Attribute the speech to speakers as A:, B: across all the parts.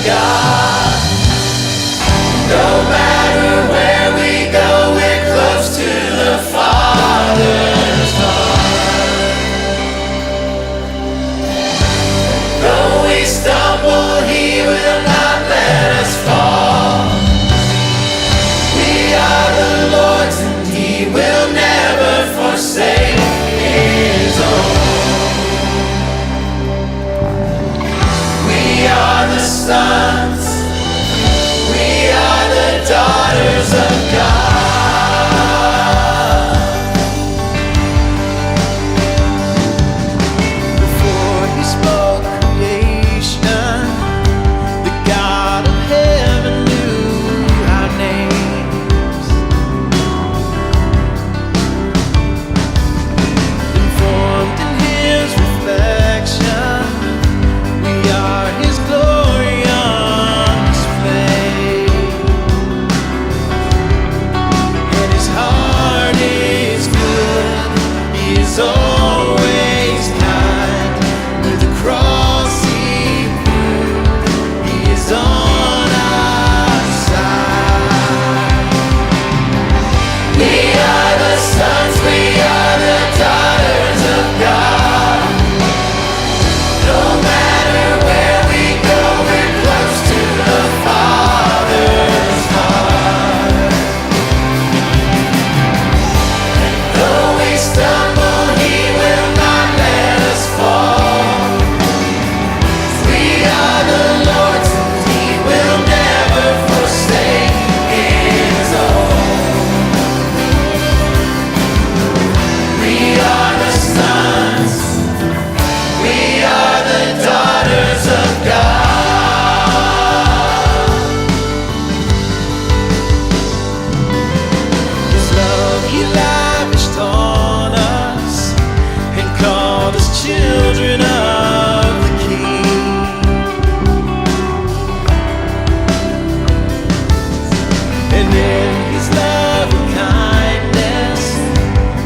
A: God. No matter where we go, we're close to the Father's heart. Though we stumble, He will not let us fall. We are the Lord's, and He will never forsake His own. We are the sons, we are the daughters of God. Before He spoke creation, the God of heaven knew our names. Informed in His reflection, we are His glory on display. And His heart is good, He is always kind. With the cross He proved, He is on our side. We are the sons, we are the daughters of God. No matter where we go, we're close to the Father's heart. Though we stumble, He will not let us fall. We are the Lord's, and He will never forsake His own. We are the sons, we are the daughters of God. His love He lavished on us and called us children of the King. And in His love and kindness,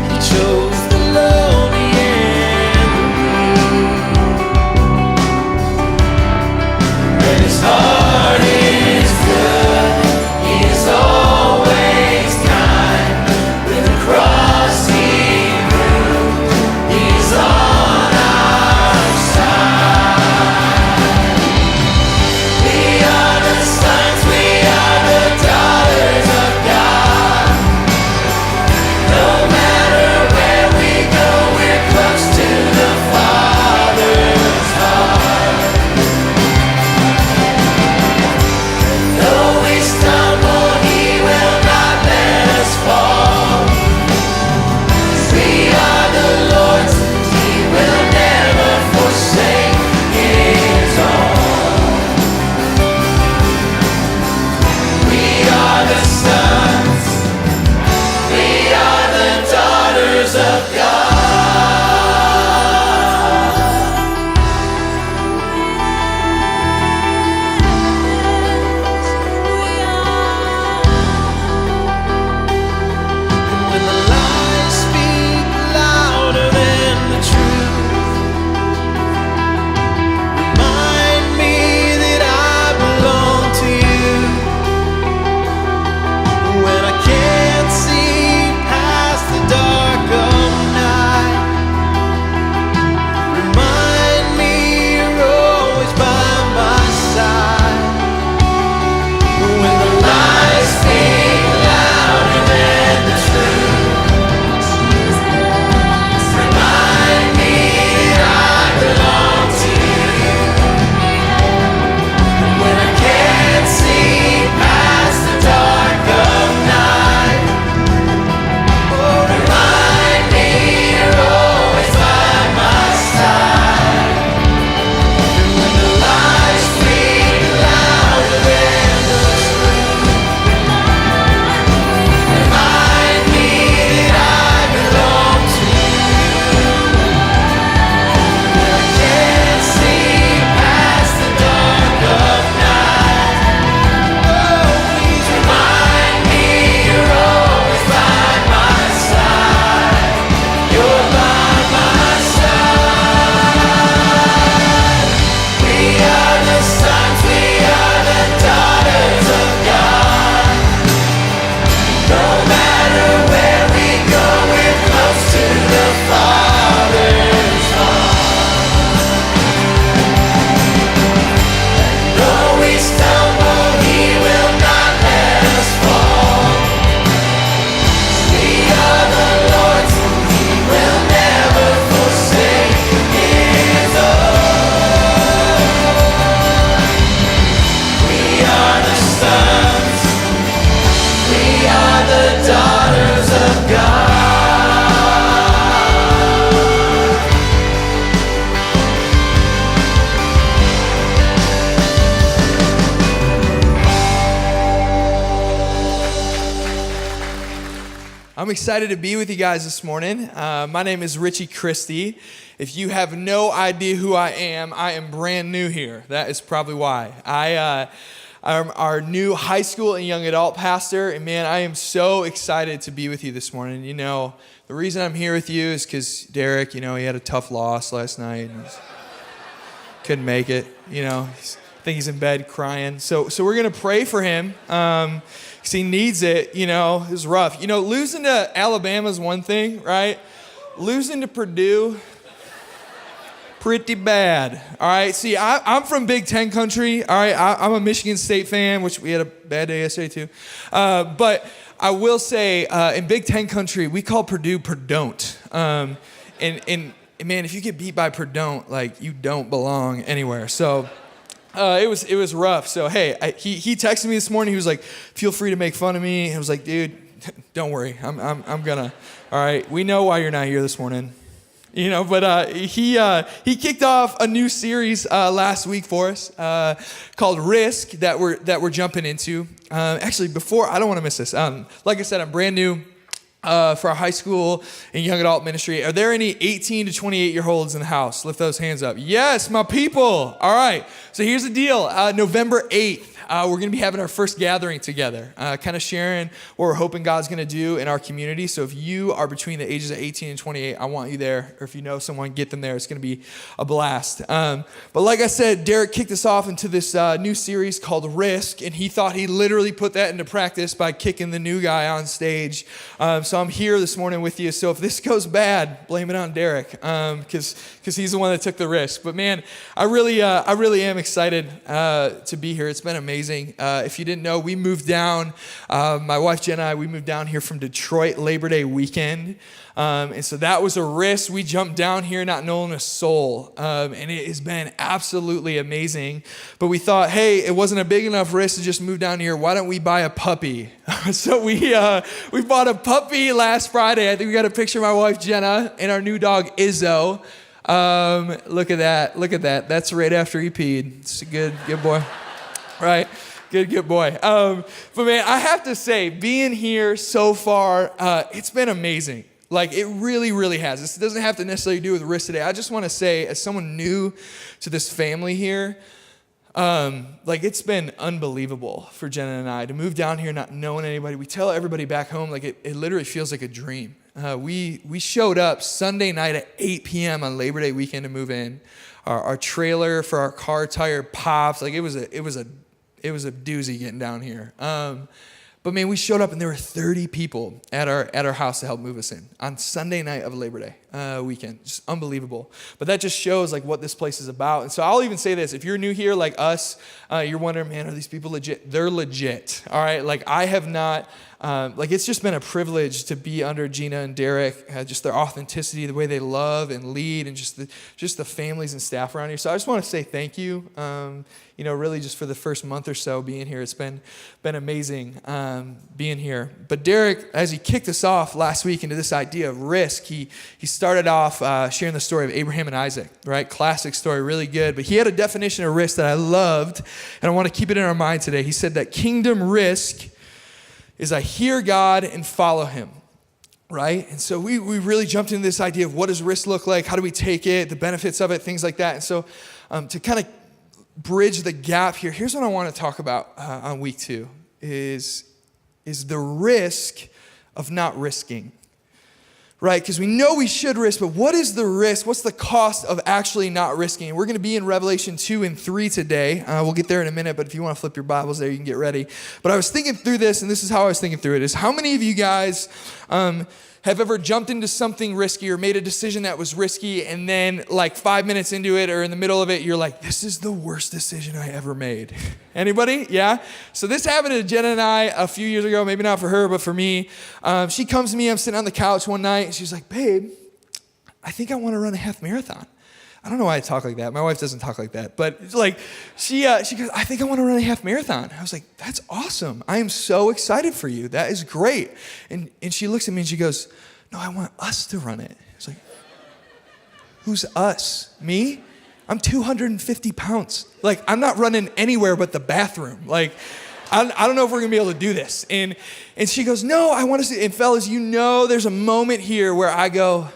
A: He chose the lowly and the weak. And His heart is good, He is always kind. With the cross He proved, He's on our
B: excited to be with you guys this morning. My name is Richie Christie. If you have no idea who I am brand new here. That is probably why. I'm our new high school and young adult pastor, and man, I am so excited to be with you this morning. You know, the reason I'm here with you is because Derek, he had a tough loss last night and couldn't make it. I think he's in bed crying. So we're gonna pray for him. Because he needs it, it was rough. Losing to Alabama is one thing, right? Losing to Purdue, pretty bad, all right? See, I'm from Big Ten country, all right? I'm a Michigan State fan, which we had a bad day yesterday too. But I will say, in Big Ten country, we call Purdue Perdon't. And man, if you get beat by Perdon't, you don't belong anywhere. So it was rough. So hey, he texted me this morning. He was like, "Feel free to make fun of me." I was like, "Dude, don't worry. I'm gonna. All right, we know why you're not here this morning." But he kicked off a new series last week for us called Risk that we're jumping into. Actually, I don't want to miss this. Like I said, I'm brand new. For our high school and young adult ministry. Are there any 18 to 28-year-olds in the house? Lift those hands up. Yes, my people. All right. So here's the deal. November 8th, we're going to be having our first gathering together, kind of sharing what we're hoping God's going to do in our community. So if you are between the ages of 18 and 28, I want you there. Or if you know someone, get them there. It's going to be a blast. But like I said, Derek kicked us off into this new series called Risk, and he thought he literally put that into practice by kicking the new guy on stage. So I'm here this morning with you. So if this goes bad, blame it on Derek, because he's the one that took the risk. But man, I really am excited to be here. It's been amazing. If you didn't know, we moved down. My wife Jen and I, we moved down here from Detroit Labor Day weekend. And so that was a risk. We jumped down here not knowing a soul. And it has been absolutely amazing. But we thought, hey, it wasn't a big enough risk to just move down here. Why don't we buy a puppy? So we bought a puppy last Friday. I think we got a picture of my wife Jenna and our new dog Izzo. Look at that. That's right after he peed. It's a good boy. Right? Good boy. But man, I have to say, being here so far, it's been amazing. It really, really has. This doesn't have to necessarily do with Risk today. I just want to say, as someone new to this family here, it's been unbelievable for Jenna and I to move down here not knowing anybody. We tell everybody back home, it literally feels like a dream. We showed up Sunday night at 8 p.m. on Labor Day weekend to move in. Our trailer for our car tire pops. It was a doozy getting down here. But man, we showed up and there were 30 people at our house to help move us in on Sunday night of Labor Day weekend. Just unbelievable. But that just shows what this place is about. And so I'll even say this: if you're new here like us, you're wondering, man, are these people legit? They're legit. All right. I have not. It's just been a privilege to be under Gina and Derek, just their authenticity, the way they love and lead, and just the families and staff around here. So I just want to say thank you. Really just for the first month or so being here, it's been amazing being here. But Derek, as he kicked us off last week into this idea of risk, he started off sharing the story of Abraham and Isaac, right? Classic story, really good. But he had a definition of risk that I loved, and I want to keep it in our mind today. He said that kingdom risk is I hear God and follow him, right? And so we really jumped into this idea of what does risk look like? How do we take it? The benefits of it, things like that. And so to kind of bridge the gap here, here's what I want to talk about on week 2 is the risk of not risking, right? Because we know we should risk, but what is the risk? What's the cost of actually not risking? And we're going to be in Revelation 2 and 3 today. We'll get there in a minute, but if you want to flip your Bibles there, you can get ready. But I was thinking through this, and this is how I was thinking through it, is how many of you guys have ever jumped into something risky or made a decision that was risky, and then 5 minutes into it or in the middle of it, you're like, this is the worst decision I ever made. Anybody? Yeah? So this happened to Jenna and I a few years ago, maybe not for her, but for me. She comes to me, I'm sitting on the couch one night, and she's like, babe, I think I want to run a half marathon. I don't know why I talk like that. My wife doesn't talk like that. But she goes, I think I want to run a half marathon. I was like, that's awesome. I am so excited for you. That is great. And she looks at me and she goes, no, I want us to run it. I was like, who's us? Me? I'm 250 pounds. I'm not running anywhere but the bathroom. I don't know if we're going to be able to do this. And she goes, no, I want to see. And fellas, there's a moment here where I go,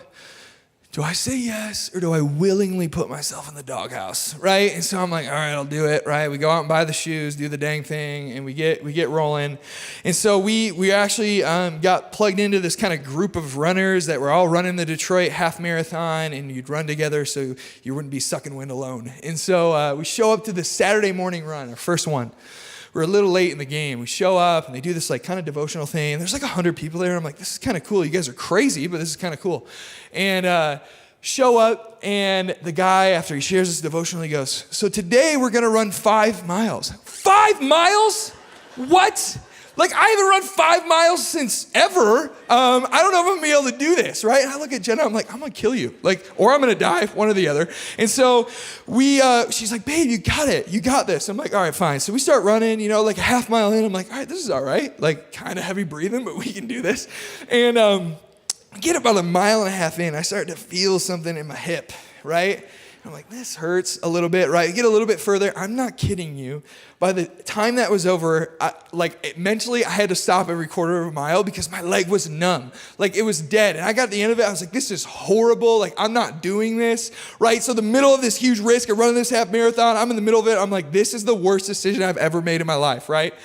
B: do I say yes or do I willingly put myself in the doghouse, right? And so I'm like, all right, I'll do it, right? We go out and buy the shoes, do the dang thing, and we get rolling. And so we actually got plugged into this kind of group of runners that were all running the Detroit half marathon, and you'd run together so you wouldn't be sucking wind alone. And so we show up to the Saturday morning run, our first one. We're a little late in the game. We show up, and they do this like kind of devotional thing. There's like 100 people there. I'm like, this is kind of cool. You guys are crazy, but this is kind of cool. And show up, and the guy, after he shares his devotional, he goes, so today we're going to run 5 miles. 5 miles? What? Like, I haven't run 5 miles since ever. I don't know if I'm going to be able to do this, right? And I look at Jenna, I'm like, I'm going to kill you. Like, or I'm going to die, one or the other. And so she's like, babe, you got it. You got this. I'm like, all right, fine. So we start running, like a half mile in. I'm like, all right, this is all right. Like, kind of heavy breathing, but we can do this. And I get about 1.5 miles in. I start to feel something in my hip, right? I'm like, this hurts a little bit, right? I get a little bit further. I'm not kidding you. By the time that was over, mentally, I had to stop every 1/4 mile because my leg was numb. Like, it was dead. And I got to the end of it. I was like, this is horrible. Like, I'm not doing this, right? So the middle of this huge risk of running this half marathon, I'm in the middle of it. I'm like, this is the worst decision I've ever made in my life, right?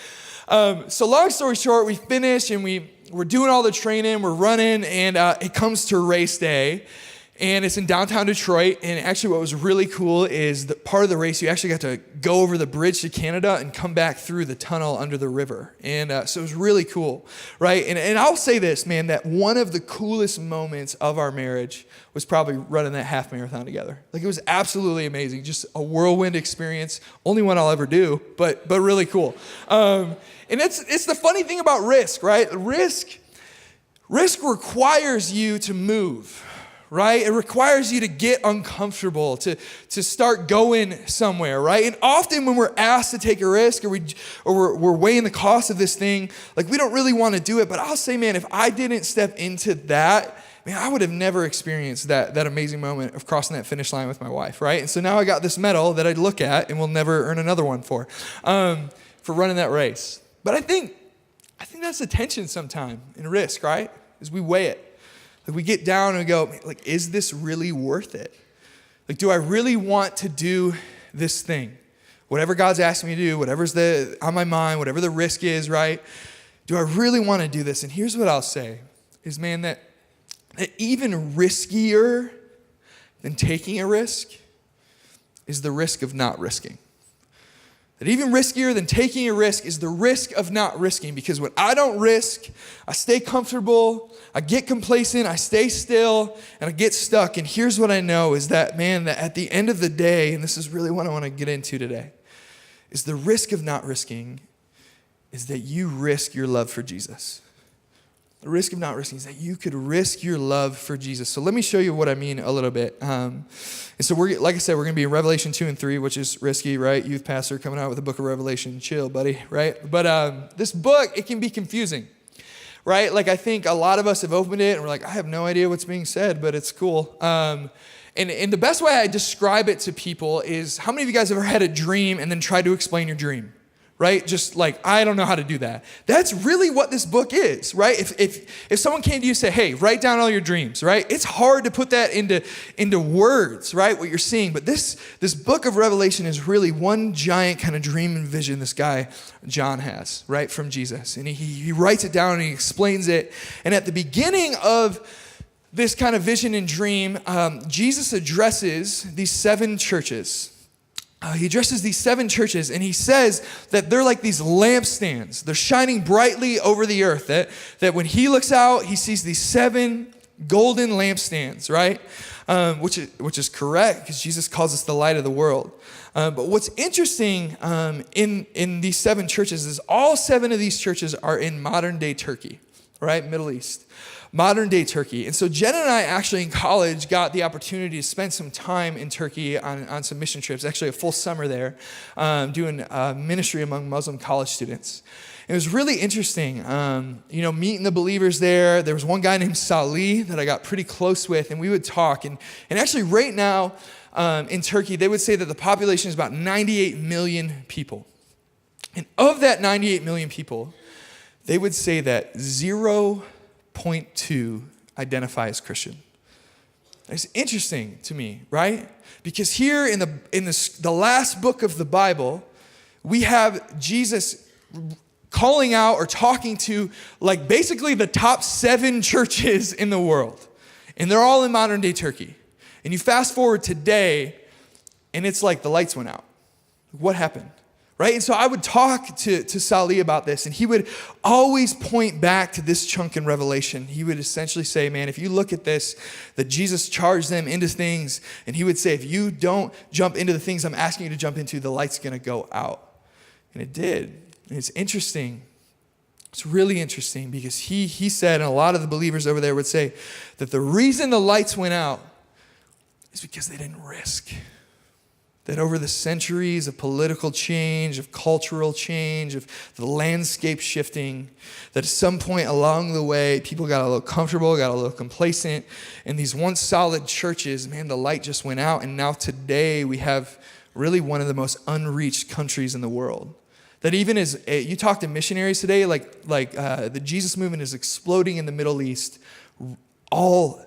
B: So long story short, we finish and we're doing all the training, we're running, and it comes to race day. And it's in downtown Detroit. And actually what was really cool is that part of the race, you actually got to go over the bridge to Canada and come back through the tunnel under the river. And so it was really cool, right? And I'll say this, man, that one of the coolest moments of our marriage was probably running that half marathon together. Like, it was absolutely amazing. Just a whirlwind experience. Only one I'll ever do, but really cool. And it's the funny thing about risk, right? Risk requires you to move. Right? It requires you to get uncomfortable, to start going somewhere, right? And often when we're asked to take a risk or we're weighing the cost of this thing, like, we don't really want to do it. But I'll say, man, if I didn't step into that, man, I would have never experienced that amazing moment of crossing that finish line with my wife, right? And so now I got this medal that I'd look at and will never earn another one for running that race. But I think that's the tension sometime in risk, right? As we weigh it. Like, we get down and we go, like, is this really worth it? Like, do I really want to do this thing? Whatever God's asking me to do, whatever's on my mind, whatever the risk is, right? Do I really want to do this? And here's what I'll say is, man, that even riskier than taking a risk is the risk of not risking. That even riskier than taking a risk is the risk of not risking, because when I don't risk, I stay comfortable, I get complacent, I stay still, and I get stuck. And here's what I know is that, man, that at the end of the day, and this is really what I want to get into today, is the risk of not risking is that you risk your love for Jesus. The risk of not risking is that you could risk your love for Jesus. So let me show you what I mean a little bit. And so like I said, we're going to be in Revelation 2 and 3, which is risky, right? Youth pastor coming out with the book of Revelation. Chill, buddy, right? But this book, it can be confusing, right? Like, I think a lot of us have opened it and we're like, I have no idea what's being said, but it's cool. And the best way I describe it to people is, how many of you guys have ever had a dream and then tried to explain your dream? Right? Just like, I don't know how to do that. That's really what this book is, right? If someone came to you and said, hey, write down all your dreams, right? It's hard to put that into words, right? What you're seeing. But this book of Revelation is really one giant kind of dream and vision this guy, John, has, right? From Jesus. And he writes it down and he explains it. And at the beginning of this kind of vision and dream, Jesus addresses these 7 churches. He addresses these 7 churches, and he says that they're like these lampstands. They're shining brightly over the earth, that when he looks out, he sees these 7 golden lampstands, right? Which is correct, because Jesus calls us the light of the world. But what's interesting in these 7 churches is all 7 of these churches are in modern-day Turkey, right? Middle East. Modern-day Turkey. And so Jen and I actually in college got the opportunity to spend some time in Turkey on some mission trips, actually a full summer there, doing ministry among Muslim college students. It was really interesting, meeting the believers there. There was one guy named Salih that I got pretty close with, and we would talk. And actually right now in Turkey, they would say that the population is about 98 million people. And of that 98 million people, they would say that 0.2 identify as Christian. It's interesting to me, right? Because here in the last book of the Bible, we have Jesus calling out or talking to like basically the top 7 churches in the world. And they're all in modern day Turkey. And you fast forward today, and it's like the lights went out. What happened? Right? And so I would talk to Salih about this, and he would always point back to this chunk in Revelation. He would essentially say, man, if you look at this, that Jesus charged them into things, and he would say, if you don't jump into the things I'm asking you to jump into, the light's going to go out. And it did. And it's interesting. It's really interesting because he said, and a lot of the believers over there would say, that the reason the lights went out is because they didn't risk. That over the centuries of political change, of cultural change, of the landscape shifting, that at some point along the way, people got a little comfortable, got a little complacent, and these once solid churches, man, the light just went out, and now today we have really one of the most unreached countries in the world. That even as you talk to missionaries today, like the Jesus movement is exploding in the Middle East, all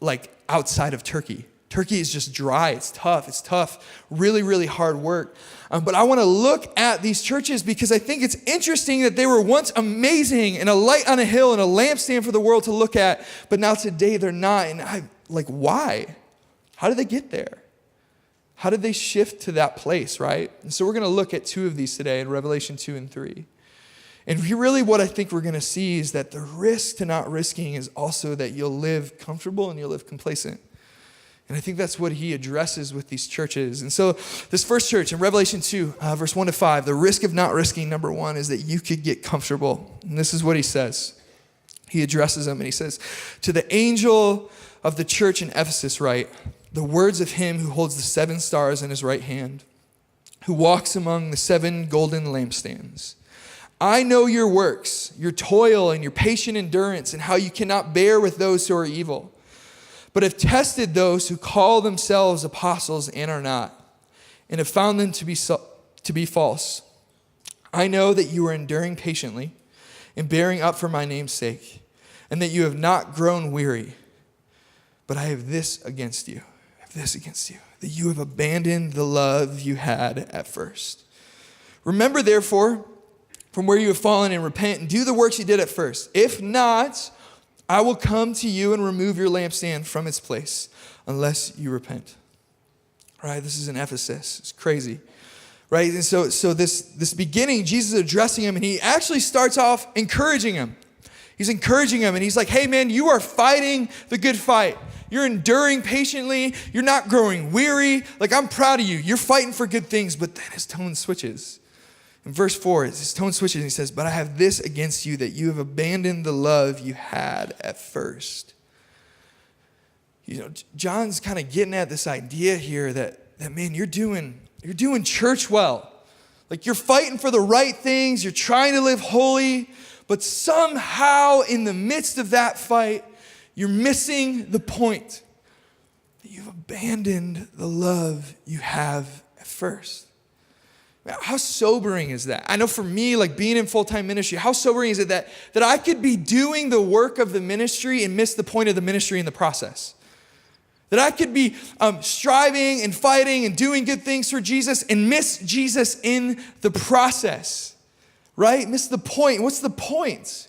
B: like outside of Turkey. Turkey is just dry. It's tough. Really, really hard work. But I want to look at these churches because I think it's interesting that they were once amazing and a light on a hill and a lampstand for the world to look at, but now today they're not. And why? How did they get there? How did they shift to that place, right? And so we're going to look at 2 of these today in Revelation 2 and 3. And really what I think we're going to see is that the risk to not risking is also that you'll live comfortable and you'll live complacent. And I think that's what he addresses with these churches. And so this first church in Revelation 2, verse 1 to 5, the risk of not risking, number 1, is that you could get comfortable. And this is what he says. He addresses them and he says, to the angel of the church in Ephesus write, the words of him who holds the 7 stars in his right hand, who walks among the 7 golden lampstands. I know your works, your toil and your patient endurance, and how you cannot bear with those who are evil, but have tested those who call themselves apostles and are not, and have found them to be false. I know that you are enduring patiently and bearing up for my name's sake, and that you have not grown weary. But I have this against you. That you have abandoned the love you had at first. Remember, therefore, from where you have fallen, and repent and do the works you did at first. If not, I will come to you and remove your lampstand from its place, unless you repent. All right, this is in Ephesus. It's crazy. Right? And so this beginning, Jesus is addressing him, and he actually starts off encouraging him. He's encouraging him, and he's like, hey man, you are fighting the good fight. You're enduring patiently. You're not growing weary. Like, I'm proud of you. You're fighting for good things. But then his tone switches. In verse 4, his tone switches, and he says, but I have this against you, that you have abandoned the love you had at first. You know, John's kind of getting at this idea here that man, you're doing church well. Like, you're fighting for the right things. You're trying to live holy. But somehow in the midst of that fight, you're missing the point. That you've abandoned the love you have at first. How sobering is that? I know for me, like being in full-time ministry, how sobering is it that I could be doing the work of the ministry and miss the point of the ministry in the process? That I could be striving and fighting and doing good things for Jesus and miss Jesus in the process, right? Miss the point. What's the point?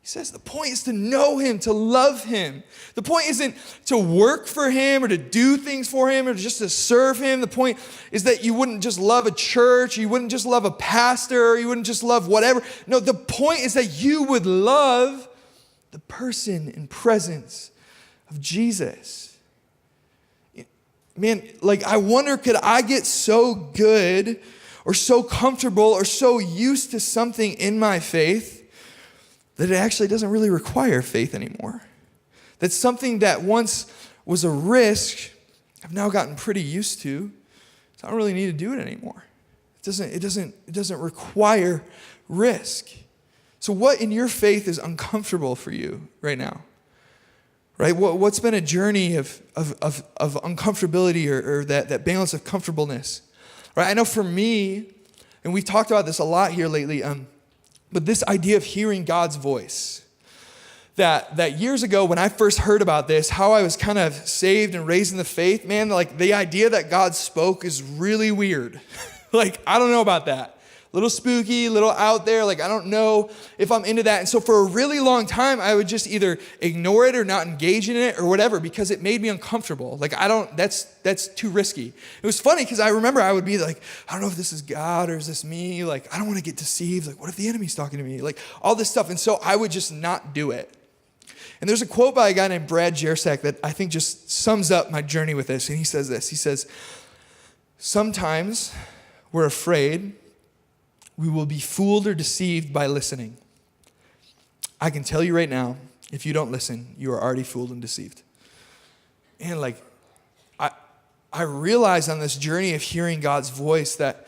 B: He says the point is to know him, to love him. The point isn't to work for him or to do things for him or just to serve him. The point is that you wouldn't just love a church, you wouldn't just love a pastor, you wouldn't just love whatever. No, the point is that you would love the person and presence of Jesus. Man, like, I wonder, could I get so good or so comfortable or so used to something in my faith that it actually doesn't really require faith anymore? That something that once was a risk, I've now gotten pretty used to, so I don't really need to do it anymore. It doesn't require risk. So what in your faith is uncomfortable for you right now? Right? What's been a journey of uncomfortability or that balance of comfortableness? Right? I know for me, And we've talked about this a lot here lately, but this idea of hearing God's voice. That years ago when I first heard about this, how I was kind of saved and raised in the faith, man, like the idea that God spoke is really weird. Like, I don't know about that. A little spooky, a little out there. Like, I don't know if I'm into that. And so for a really long time, I would just either ignore it or not engage in it or whatever because it made me uncomfortable. Like, that's too risky. It was funny because I remember I would be like, I don't know if this is God or is this me? Like, I don't want to get deceived. Like, what if the enemy's talking to me? Like, all this stuff. And so I would just not do it. And there's a quote by a guy named Brad Jersak that I think just sums up my journey with this. And he says this. He says, sometimes we're afraid we will be fooled or deceived by listening. I can tell you right now, if you don't listen, you are already fooled and deceived. And like, I realized on this journey of hearing God's voice that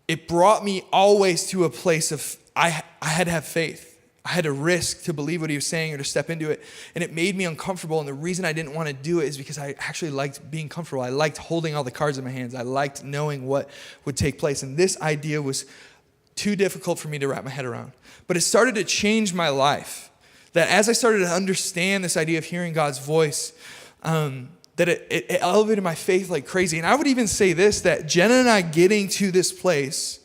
B: it brought me always to a place of, I had to have faith. I had to risk to believe what he was saying or to step into it. And it made me uncomfortable. And the reason I didn't want to do it is because I actually liked being comfortable. I liked holding all the cards in my hands. I liked knowing what would take place. And this idea was too difficult for me to wrap my head around. But it started to change my life. That as I started to understand this idea of hearing God's voice, that it elevated my faith like crazy. And I would even say this, that Jenna and I getting to this place,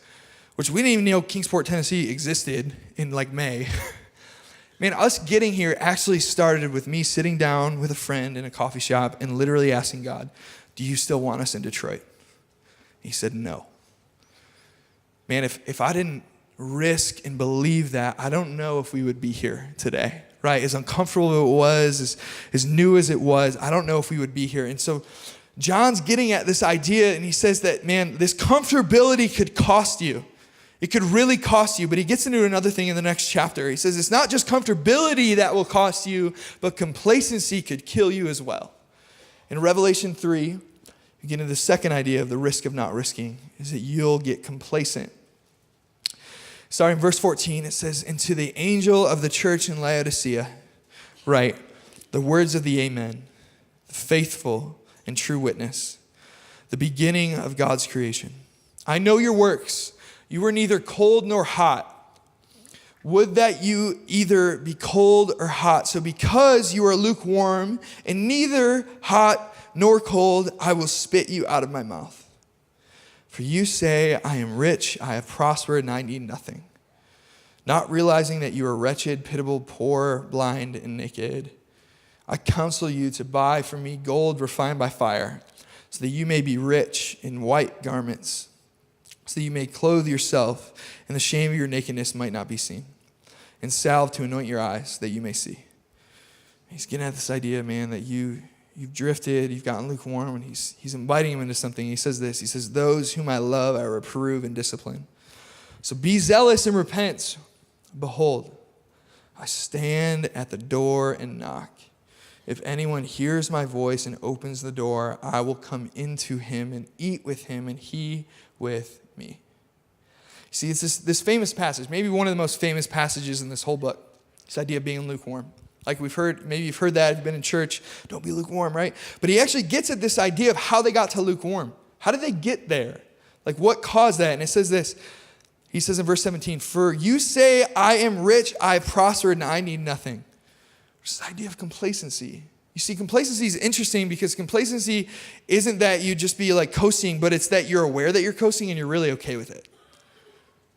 B: which we didn't even know Kingsport, Tennessee existed in like May. Man, us getting here actually started with me sitting down with a friend in a coffee shop and literally asking God, do you still want us in Detroit? He said no. Man, if I didn't risk and believe that, I don't know if we would be here today, right? As uncomfortable as it was, as new as it was, I don't know if we would be here. And so John's getting at this idea, and he says that, man, this comfortability could cost you. It could really cost you, but he gets into another thing in the next chapter. He says it's not just comfortability that will cost you, but complacency could kill you as well. In Revelation 3, we get into the second idea of the risk of not risking, is that you'll get complacent. Starting in verse 14, it says, and to the angel of the church in Laodicea, write the words of the Amen, the faithful and true witness, the beginning of God's creation. I know your works. You were neither cold nor hot. Would that you either be cold or hot. So because you are lukewarm and neither hot nor cold, I will spit you out of my mouth. For you say, I am rich, I have prospered, and I need nothing. Not realizing that you are wretched, pitiable, poor, blind, and naked. I counsel you to buy from me gold refined by fire, so that you may be rich in white garments, so that you may clothe yourself, and the shame of your nakedness might not be seen, and salve to anoint your eyes, that you may see. He's getting at this idea, man, that you've drifted, you've gotten lukewarm, and he's inviting him into something. He says this, he says, those whom I love, I reprove and discipline. So be zealous and repent. Behold, I stand at the door and knock. If anyone hears my voice and opens the door, I will come into him and eat with him, and he with me. See, it's this famous passage, maybe one of the most famous passages in this whole book, this idea of being lukewarm. Like we've heard, maybe you've heard that, if you've been in church, don't be lukewarm, right? But he actually gets at this idea of how they got to lukewarm. How did they get there? Like what caused that? And it says this, he says in verse 17, for you say, I am rich, I have prospered, and I need nothing. This idea of complacency. You see, complacency is interesting because complacency isn't that you just be like coasting, but it's that you're aware that you're coasting and you're really okay with it.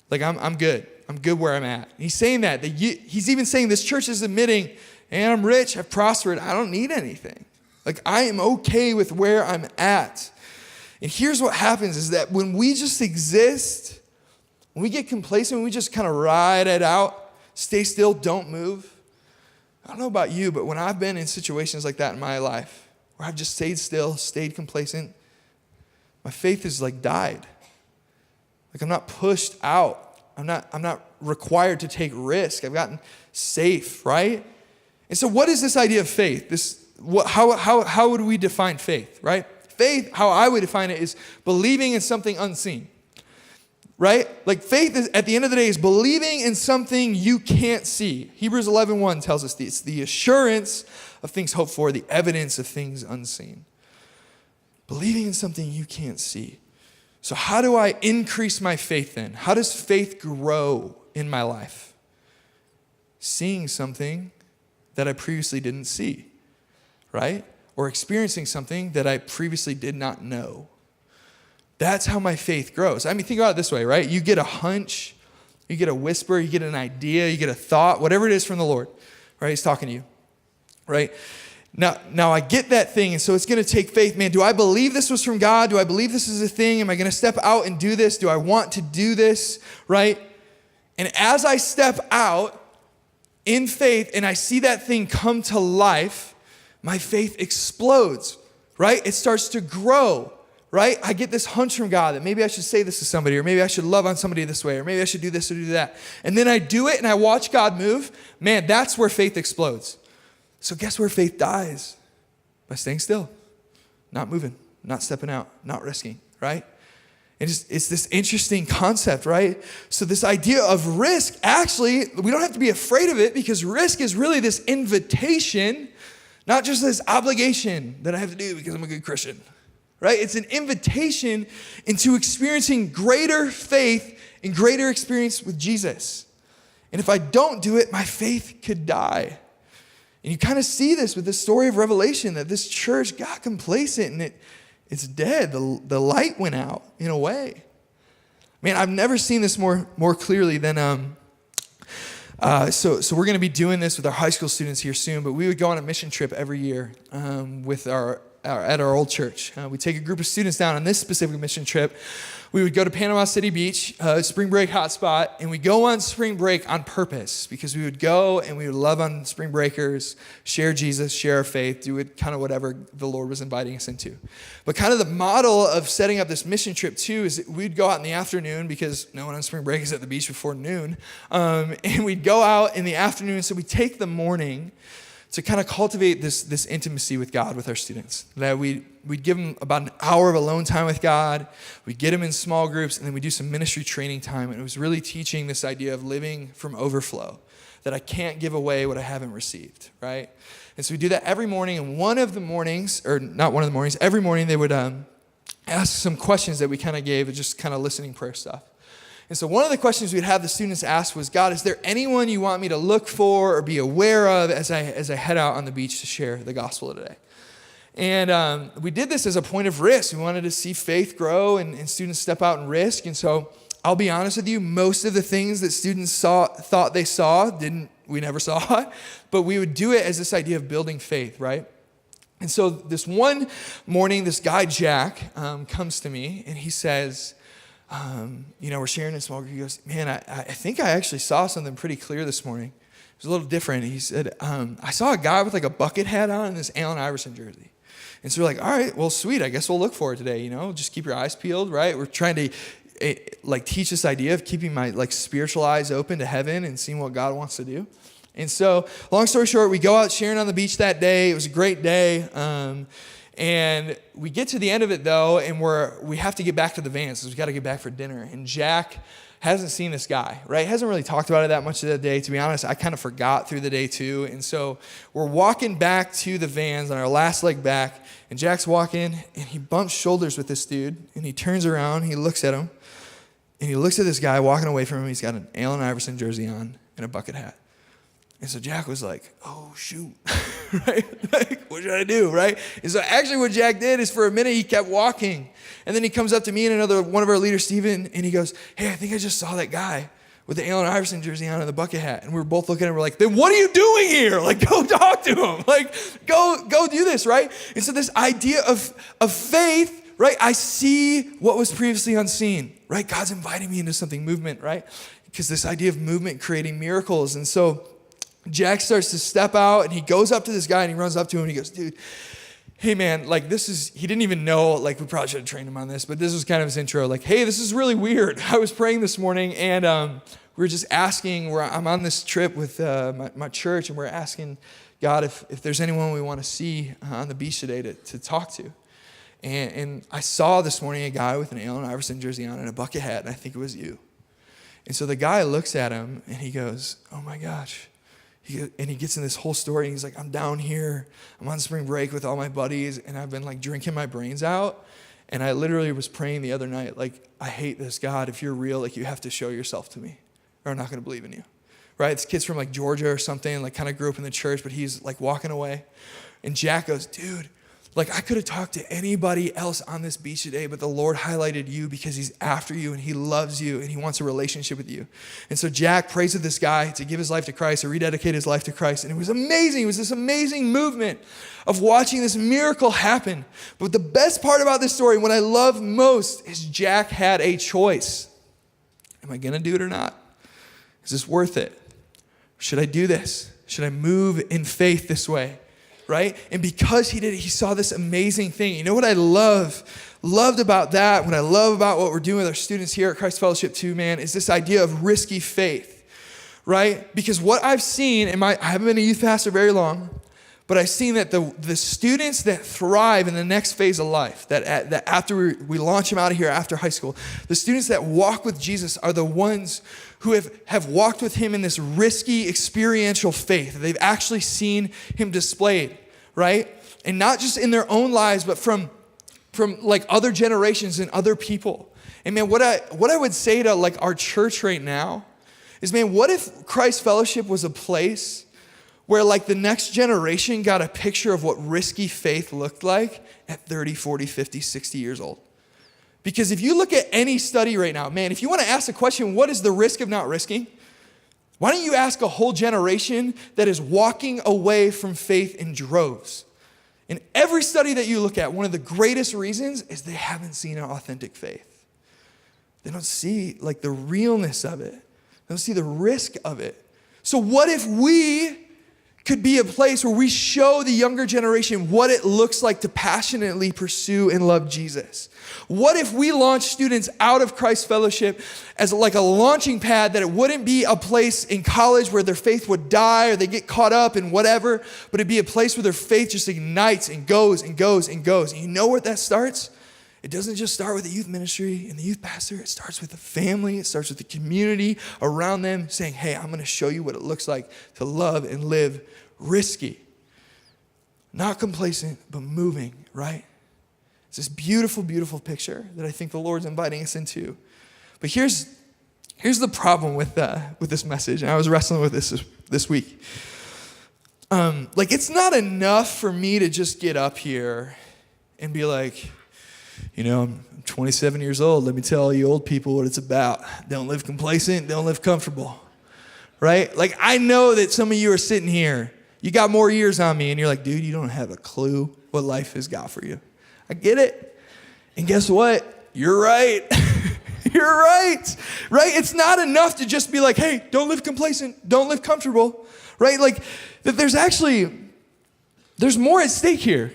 B: Like, I'm good. I'm good where I'm at. And he's saying that he's even saying this church is admitting, and I'm rich, I've prospered, I don't need anything. Like, I am okay with where I'm at. And here's what happens is that when we just exist, when we get complacent, when we just kind of ride it out, stay still, don't move. I don't know about you, but when I've been in situations like that in my life, where I've just stayed still, stayed complacent, my faith has like died. Like I'm not pushed out. I'm not required to take risk. I've gotten safe, right? And so what is this idea of faith? How would we define faith, right? Faith, how I would define it, is believing in something unseen. Right? Like faith is, at the end of the day, is believing in something you can't see. Hebrews 11:1 tells us this, the assurance of things hoped for, the evidence of things unseen. Believing in something you can't see. So how do I increase my faith then? How does faith grow in my life? Seeing something that I previously didn't see, right? Or experiencing something that I previously did not know. That's how my faith grows. I mean, think about it this way, right? You get a hunch, you get a whisper, you get an idea, you get a thought, whatever it is from the Lord, right? He's talking to you, right? Now I get that thing, and so it's going to take faith. Man, do I believe this was from God? Do I believe this is a thing? Am I going to step out and do this? Do I want to do this, right? And as I step out in faith and I see that thing come to life, my faith explodes, right? It starts to grow, right? I get this hunch from God that maybe I should say this to somebody, or maybe I should love on somebody this way, or maybe I should do this or do that. And then I do it and I watch God move. Man, that's where faith explodes. So guess where faith dies? By staying still, not moving, not stepping out, not risking, right? It's this interesting concept, right? So this idea of risk, actually, we don't have to be afraid of it, because risk is really this invitation, not just this obligation that I have to do because I'm a good Christian, right? It's an invitation into experiencing greater faith and greater experience with Jesus. And if I don't do it, my faith could die. And you kind of see this with the story of Revelation, that this church got complacent and it's dead. The light went out in a way. Man, I've never seen this more clearly than, so we're going to be doing this with our high school students here soon, but we would go on a mission trip every year with at our old church. We take a group of students down on this specific mission trip. We would go to Panama City Beach, spring break hotspot, and we go on spring break on purpose, because we would go and we would love on spring breakers, share Jesus, share our faith, do it kind of whatever the Lord was inviting us into. But kind of the model of setting up this mission trip too is we'd go out in the afternoon, because no one on spring break is at the beach before noon, and we'd go out in the afternoon. So we take the morning to kind of cultivate this intimacy with God with our students. That we'd give them about an hour of alone time with God. We'd get them in small groups, and then we do some ministry training time. And it was really teaching this idea of living from overflow, that I can't give away what I haven't received, right? And so we do that every morning. And every morning they would ask some questions that we kind of gave, just kind of listening prayer stuff. And so one of the questions we'd have the students ask was, God, is there anyone you want me to look for or be aware of as I head out on the beach to share the gospel today? And we did this as a point of risk. We wanted to see faith grow and students step out and risk. And so I'll be honest with you, most of the things that students thought they saw, we never saw, but we would do it as this idea of building faith, right? And so this one morning, this guy, Jack, comes to me and he says, we're sharing in small group. He goes, man, I think I actually saw something pretty clear this morning. It was a little different. He said, I saw a guy with like a bucket hat on and this Allen Iverson jersey. And so we're like, all right, well, sweet. I guess we'll look for it today. Just keep your eyes peeled, right? We're trying to teach this idea of keeping my spiritual eyes open to heaven and seeing what God wants to do. And so long story short, we go out sharing on the beach that day. It was a great day. And we get to the end of it, though, and we have to get back to the van, so we've got to get back for dinner. And Jack hasn't seen this guy, right? Hasn't really talked about it that much that day. To be honest, I kind of forgot through the day, too. And so we're walking back to the vans on our last leg back, and Jack's walking, and he bumps shoulders with this dude, and he turns around, he looks at him, and he looks at this guy walking away from him. He's got an Allen Iverson jersey on and a bucket hat. And so Jack was like, oh, shoot, right? What should I do, right? And so actually what Jack did is for a minute he kept walking. And then he comes up to me and one of our leaders, Stephen, and he goes, hey, I think I just saw that guy with the Allen Iverson jersey on and the bucket hat. And we were both looking at him, we're like, then what are you doing here? Go talk to him. Go do this, right? And so this idea of faith, right? I see what was previously unseen, right? God's inviting me into something, movement, right? Because this idea of movement creating miracles. And so Jack starts to step out and he goes up to this guy and he runs up to him and he goes, dude, hey man, he didn't even know, we probably should have trained him on this, but this was kind of his intro. Hey, this is really weird. I was praying this morning and we were just asking, I'm on this trip with my church and we're asking God if there's anyone we want to see on the beach today to talk to. And I saw this morning a guy with an Allen Iverson jersey on and a bucket hat, and I think it was you. And so the guy looks at him and he goes, oh my gosh. And he gets in this whole story and he's like, I'm down here, I'm on spring break with all my buddies and I've been drinking my brains out And I literally was praying the other night, like, I hate this, God. If you're real, like, you have to show yourself to me, or I'm not going to believe in you. Right? This kid's from like Georgia or something, like kind of grew up in the church, but he's like walking away. And Jack goes, dude, like I could have talked to anybody else on this beach today, but the Lord highlighted you because he's after you and he loves you and he wants a relationship with you. And so Jack prays with this guy to give his life to Christ, or rededicate his life to Christ. And it was amazing. It was this amazing movement of watching this miracle happen. But the best part about this story, what I love most, is Jack had a choice. Am I going to do it or not? Is this worth it? Should I do this? Should I move in faith this way? Right? And because he did it, he saw this amazing thing. You know what I loved about that, what I love about what we're doing with our students here at Christ Fellowship too, man, is this idea of risky faith, right? Because what I've seen, I haven't been a youth pastor very long, but I've seen that the students that thrive in the next phase of life, that after we launch them out of here after high school, the students that walk with Jesus are the ones who have walked with him in this risky experiential faith. They've actually seen him displayed, right? And not just in their own lives, but from like other generations and other people. And man, what I would say to like our church right now is, man, what if Christ Fellowship was a place where like the next generation got a picture of what risky faith looked like at 30, 40, 50, 60 years old? Because if you look at any study right now, man, if you want to ask the question, what is the risk of not risking? Why don't you ask a whole generation that is walking away from faith in droves? In every study that you look at, one of the greatest reasons is they haven't seen an authentic faith. They don't see like the realness of it. They don't see the risk of it. So what if we could be a place where we show the younger generation what it looks like to passionately pursue and love Jesus? What if we launch students out of Christ Fellowship as like a launching pad, that it wouldn't be a place in college where their faith would die or they get caught up in whatever, but it'd be a place where their faith just ignites and goes and goes and goes. And you know where that starts? It doesn't just start with the youth ministry and the youth pastor. It starts with the family. It starts with the community around them saying, hey, I'm going to show you what it looks like to love and live risky. Not complacent, but moving, right? It's this beautiful, beautiful picture that I think the Lord's inviting us into. But here's the problem with this message, and I was wrestling with this week. Like, it's not enough for me to just get up here and be like, you know, I'm 27 years old. Let me tell you old people what it's about. Don't live complacent. Don't live comfortable. Right? Like, I know that some of you are sitting here. You got more years on me, and you're like, dude, you don't have a clue what life has got for you. I get it. And guess what? You're right. You're right. Right? It's not enough to just be like, hey, don't live complacent. Don't live comfortable. Right? Like, that there's more at stake here.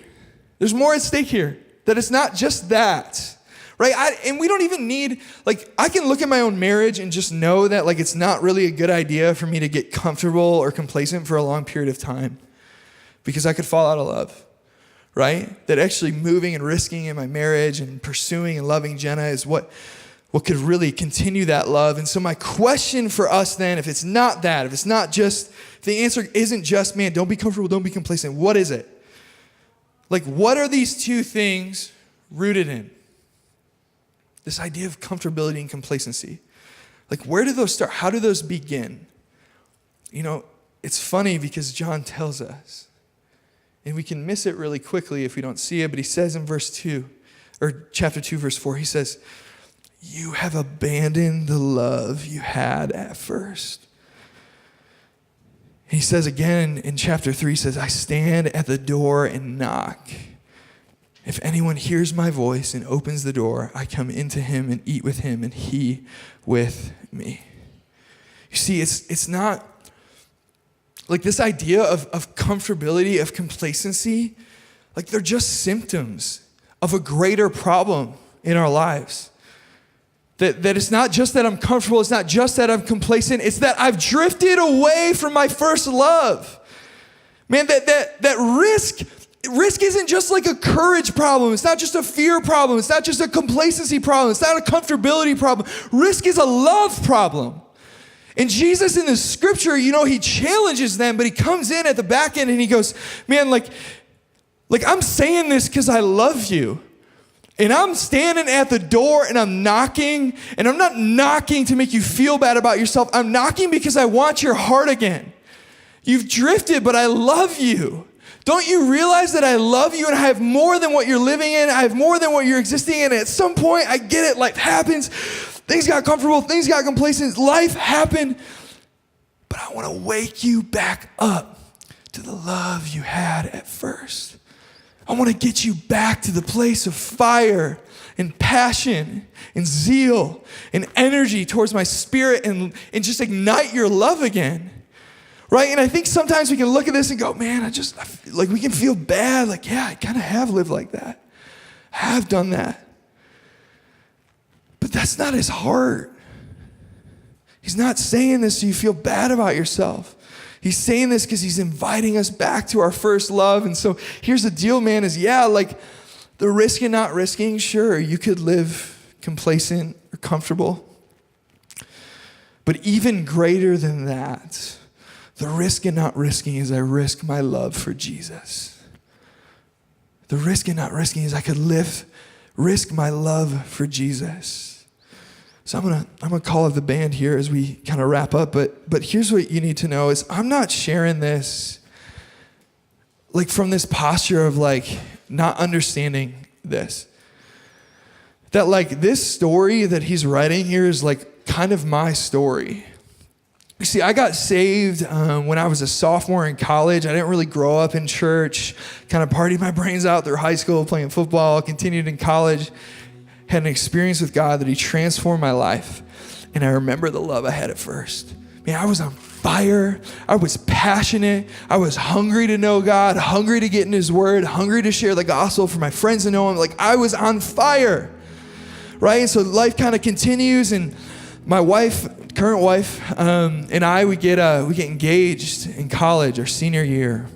B: There's more at stake here. That it's not just that, right? And we don't even need, like, I can look at my own marriage and just know that, like, it's not really a good idea for me to get comfortable or complacent for a long period of time, because I could fall out of love, right? That actually moving and risking in my marriage and pursuing and loving Jenna is what could really continue that love. And so my question for us then, if it's not that, if the answer isn't just, man, don't be comfortable, don't be complacent, what is it? Like, what are these two things rooted in? This idea of comfortability and complacency. Like, where do those start? How do those begin? You know, it's funny because John tells us, and we can miss it really quickly if we don't see it, but he says in chapter 2, verse 4, he says, you have abandoned the love you had at first. He says again in chapter 3, he says, I stand at the door and knock. If anyone hears my voice and opens the door, I come into him and eat with him and he with me. You see, it's not like this idea of comfortability, of complacency, like they're just symptoms of a greater problem in our lives. That it's not just that I'm comfortable, it's not just that I'm complacent, it's that I've drifted away from my first love. Man, that risk isn't just like a courage problem, it's not just a fear problem, it's not just a complacency problem, it's not a comfortability problem. Risk is a love problem. And Jesus in the scripture, you know, he challenges them, but he comes in at the back end and he goes, man, like I'm saying this because I love you. And I'm standing at the door and I'm knocking, and I'm not knocking to make you feel bad about yourself. I'm knocking because I want your heart again. You've drifted, but I love you. Don't you realize that I love you and I have more than what you're living in? I have more than what you're existing in. At some point, I get it. Life happens. Things got comfortable. Things got complacent. Life happened. But I want to wake you back up to the love you had at first. I want to get you back to the place of fire and passion and zeal and energy towards my spirit and just ignite your love again. Right? And I think sometimes we can look at this and go, man, like we can feel bad. Like, yeah, I kind of have lived like that. I have done that. But that's not his heart. He's not saying this so you feel bad about yourself. He's saying this because he's inviting us back to our first love. And so here's the deal, man, is like the risk and not risking, sure, you could live complacent or comfortable. But even greater than that, the risk and not risking is I risk my love for Jesus. The risk and not risking is I could risk my love for Jesus. So I'm gonna call up the band here as we kind of wrap up, but here's what you need to know is I'm not sharing this like from this posture of like not understanding this. That like this story that he's writing here is like kind of my story. You see, I got saved when I was a sophomore in college. I didn't really grow up in church, kind of partied my brains out through high school, playing football, continued in college. Had an experience with God that he transformed my life. And I remember the love I had at first. Man, I was on fire. I was passionate. I was hungry to know God, hungry to get in his word, hungry to share the gospel for my friends to know him. Like I was on fire, right? And so life kind of continues, and my wife, current wife, and I, we get engaged in college, our senior year.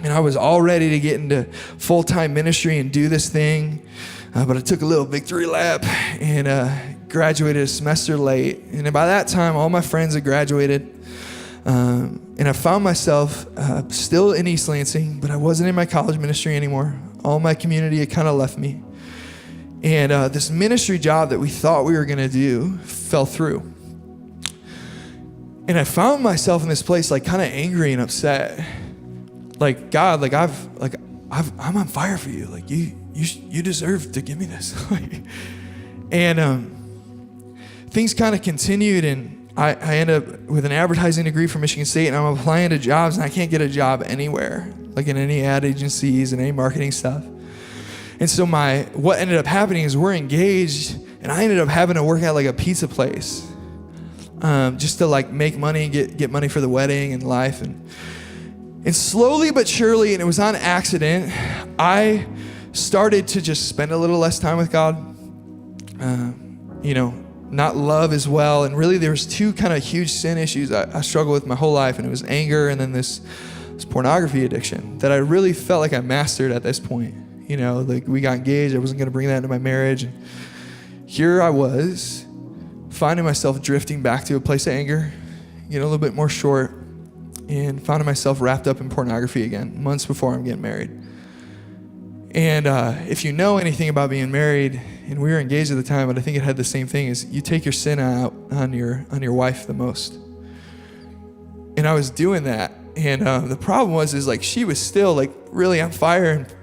B: And I was all ready to get into full-time ministry and do this thing. But I took a little victory lap and graduated a semester late. And by that time, all my friends had graduated. And I found myself still in East Lansing, but I wasn't in my college ministry anymore. All my community had kind of left me. And this ministry job that we thought we were going to do fell through. And I found myself in this place like kind of angry and upset. Like, God, like I'm on fire for you. Like you deserve to give me this. And things kind of continued, and I ended up with an advertising degree from Michigan State, and I'm applying to jobs, and I can't get a job anywhere, like in any ad agencies and any marketing stuff. And so what ended up happening is we're engaged, and I ended up having to work at like a pizza place, just to like make money and get money for the wedding and life. And slowly but surely, and it was on accident, I started to just spend a little less time with God, not love as well. And really there was two kind of huge sin issues I struggled with my whole life, and it was anger and then this pornography addiction that I really felt like I mastered at this point. Like we got engaged, I wasn't gonna bring that into my marriage. And here I was, finding myself drifting back to a place of anger, a little bit more short, and finding myself wrapped up in pornography again, months before I'm getting married. And if you know anything about being married, and we were engaged at the time, but I think it had the same thing, is you take your sin out on your wife the most. And I was doing that, and the problem was like she was still like really on fire and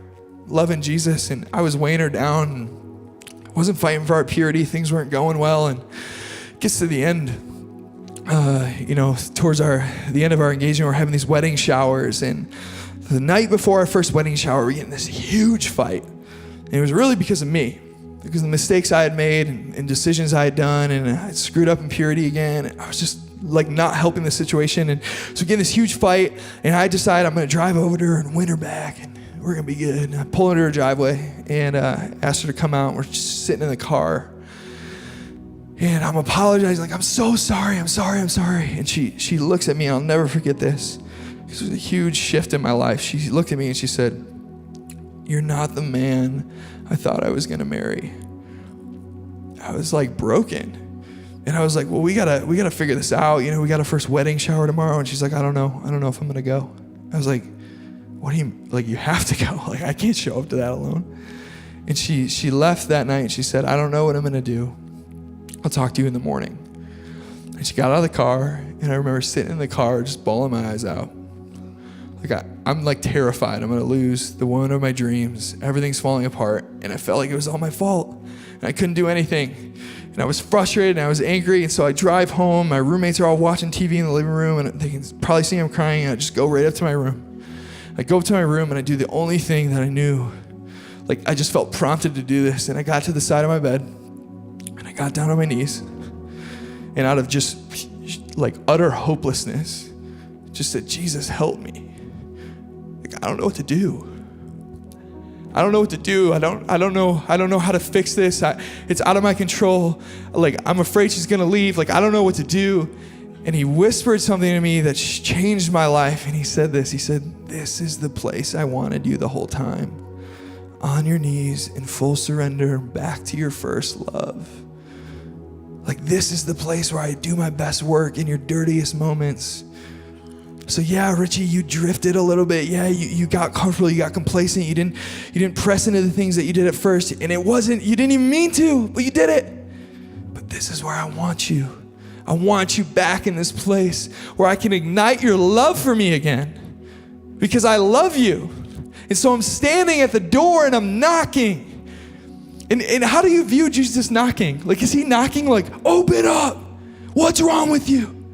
B: loving Jesus, and I was weighing her down, and wasn't fighting for our purity. Things weren't going well, and it gets to the end, towards the end of our engagement, we're having these wedding showers, and the night before our first wedding shower, we're getting this huge fight. And it was really because of me, because of the mistakes I had made and decisions I had done, and I screwed up in purity again. And I was just like not helping the situation. And so we get in this huge fight, and I decide I'm gonna drive over to her and win her back, and we're gonna be good. And I pull into her driveway and asked her to come out. We're just sitting in the car. And I'm apologizing, like, I'm so sorry, I'm sorry. And she looks at me, and I'll never forget this. This was a huge shift in my life. She looked at me and she said, "You're not the man I thought I was gonna marry." I was like broken. And I was like, well, we gotta figure this out. We got a first wedding shower tomorrow. And she's like, I don't know if I'm gonna go. I was like, what do you, like, you have to go. Like, I can't show up to that alone. And she left that night and she said, I don't know what I'm gonna do. I'll talk to you in the morning. And she got out of the car, and I remember sitting in the car just bawling my eyes out. Like I'm like terrified. I'm gonna lose the woman of my dreams. Everything's falling apart, and I felt like it was all my fault, and I couldn't do anything. And I was frustrated, and I was angry, and so I drive home. My roommates are all watching TV in the living room, and they can probably see I'm crying, and I just go right up to my room. I go up to my room, and I do the only thing that I knew. Like, I just felt prompted to do this, and I got to the side of my bed, and I got down on my knees, and out of just like utter hopelessness, just said, Jesus, help me. Like, I don't know what to do. I don't know what to do. I don't know how to fix this. It's out of my control. Like, I'm afraid she's gonna leave. Like, I don't know what to do. And he whispered something to me that changed my life. And he said this, he said, this is the place I wanted you the whole time. On your knees in full surrender back to your first love. Like, this is the place where I do my best work in your dirtiest moments. So yeah, Richie, you drifted a little bit. Yeah, you got comfortable, you got complacent. You didn't press into the things that you did at first. And you didn't even mean to, but you did it. But this is where I want you. I want you back in this place where I can ignite your love for me again. Because I love you. And so I'm standing at the door and I'm knocking. And how do you view Jesus knocking? Like, is he knocking like, open up? What's wrong with you?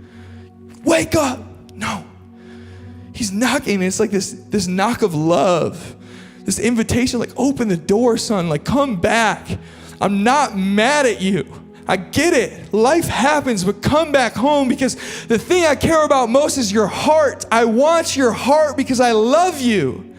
B: Wake up. No. He's knocking, and it's like this knock of love, this invitation, like, open the door, son, like, come back. I'm not mad at you. I get it. Life happens, but come back home, because the thing I care about most is your heart. I want your heart because I love you.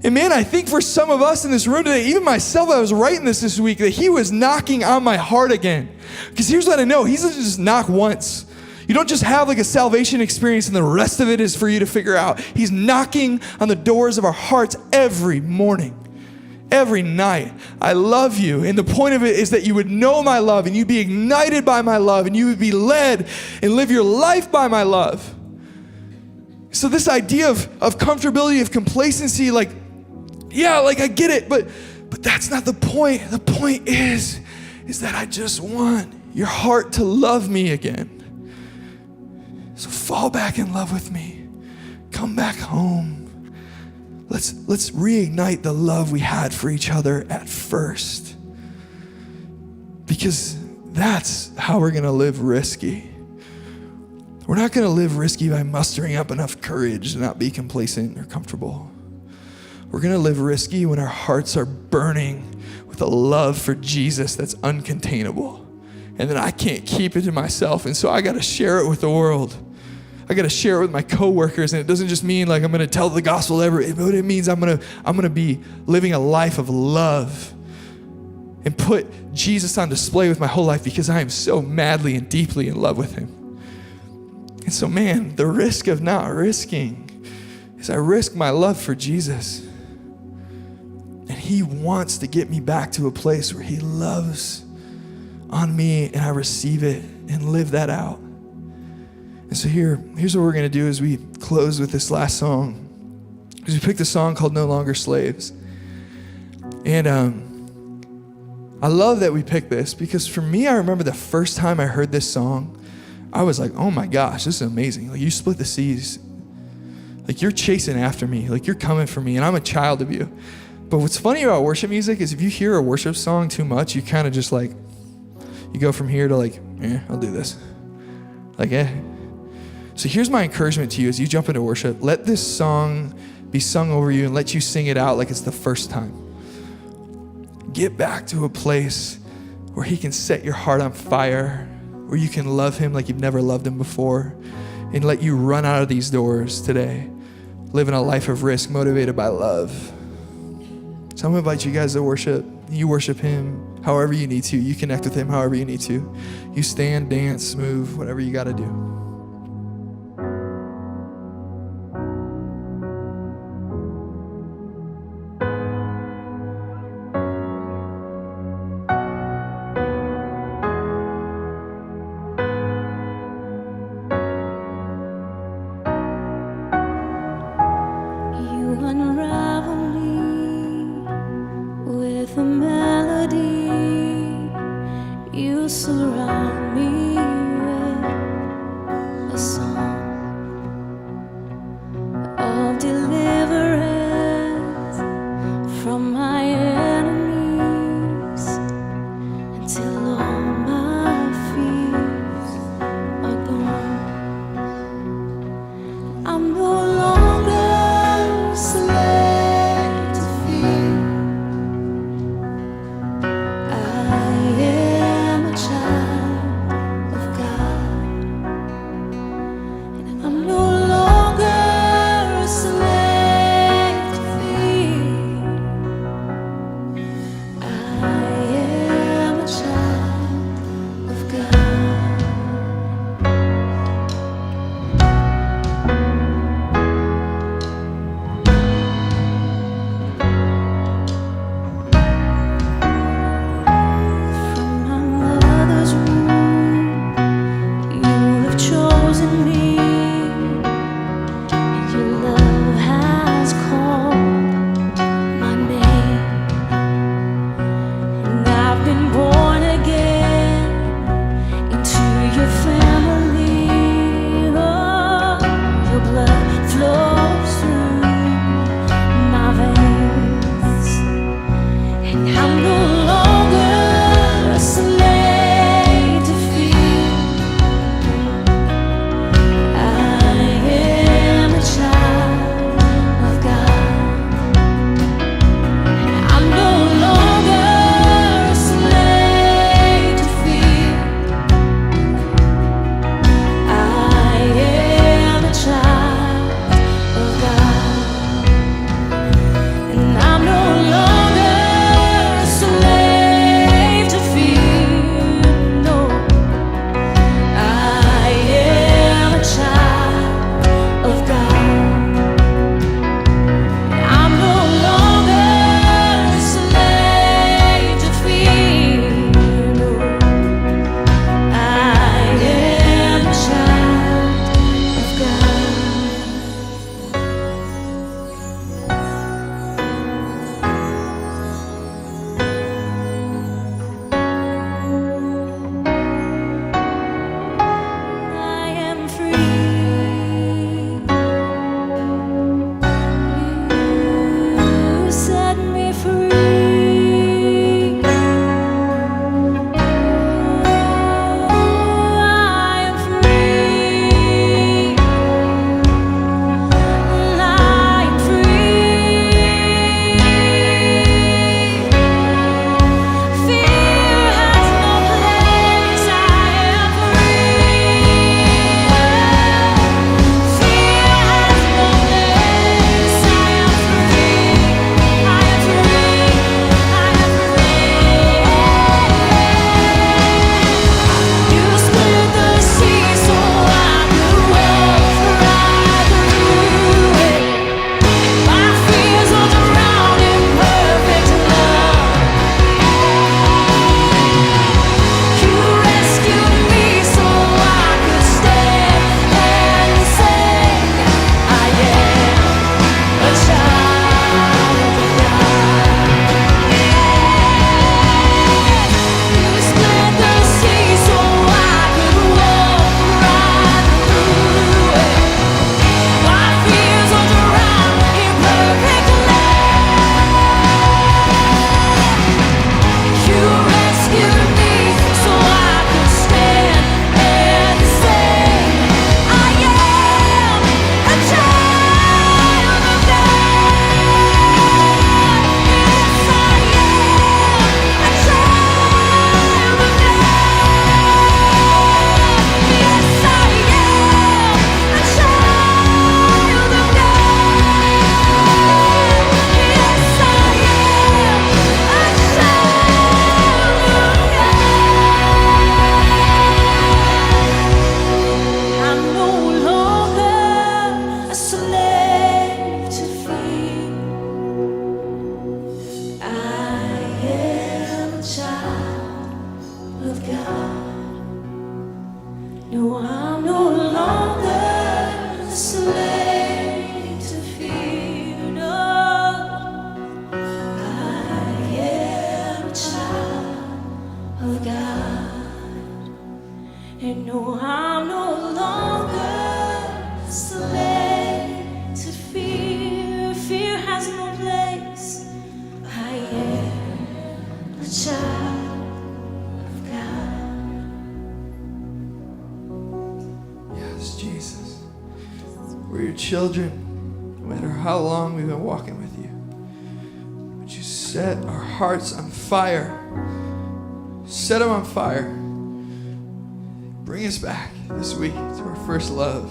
B: And man, I think for some of us in this room today, even myself, I was writing this week, that he was knocking on my heart again. Because here's what I know. He doesn't just knock once. You don't just have like a salvation experience and the rest of it is for you to figure out. He's knocking on the doors of our hearts every morning, every night. I love you. And the point of it is that you would know my love and you'd be ignited by my love and you would be led and live your life by my love. So this idea of comfortability, of complacency, like, yeah, like I get it, but that's not the point. The point is that I just want your heart to love me again. So fall back in love with me. Come back home. Let's reignite the love we had for each other at first. Because that's how we're gonna live risky. We're not gonna live risky by mustering up enough courage to not be complacent or comfortable. We're gonna live risky when our hearts are burning with a love for Jesus that's uncontainable. And then I can't keep it to myself, and so I gotta share it with the world. I gotta share it with my coworkers, and it doesn't just mean like I'm gonna tell the gospel but it means I'm gonna be living a life of love and put Jesus on display with my whole life because I am so madly and deeply in love with him. And so man, the risk of not risking is I risk my love for Jesus. And he wants to get me back to a place where he loves on me and I receive it and live that out. And so here's what we're gonna do as we close with this last song. Is we picked a song called No Longer Slaves. And I love that we picked this because for me, I remember the first time I heard this song, I was like, oh my gosh, this is amazing. Like, you split the seas. Like, you're chasing after me. Like, you're coming for me and I'm a child of you. But what's funny about worship music is if you hear a worship song too much, you kind of just like, you go from here to like, I'll do this. Like, So here's my encouragement to you as you jump into worship. Let this song be sung over you and let you sing it out like it's the first time. Get back to a place where he can set your heart on fire, where you can love him like you've never loved him before, and let you run out of these doors today, living a life of risk motivated by love. So I'm gonna invite you guys to worship. You worship him however you need to. You connect with him however you need to. You stand, dance, move, whatever you gotta do.
C: You unravel me with And no, I'm no longer a slave to fear. Fear has no place. I am a child of God.
B: Yes, Jesus. We're your children. No matter how long we've been walking with you, would you set our hearts on fire? Set them on fire. Bring us back this week to our first love,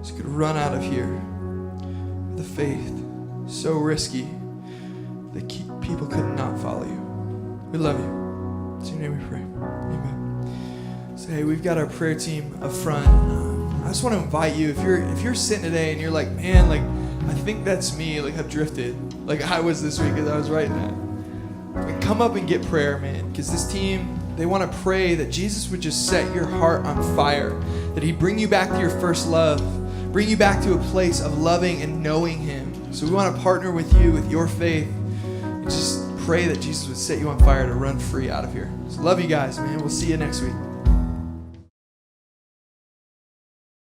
B: so we could run out of here with a faith so risky that people could not follow you. We love you. It's in your name we pray. Amen. So hey, we've got our prayer team up front. I just want to invite you, if you're sitting today and you're like, man, like I think that's me, like I've drifted, like I was this week as I was writing that. Like, come up and get prayer, man, because this team, they want to pray that Jesus would just set your heart on fire, that he'd bring you back to your first love, bring you back to a place of loving and knowing him. So we want to partner with you with your faith and just pray that Jesus would set you on fire to run free out of here. So love you guys, man. We'll see you next week.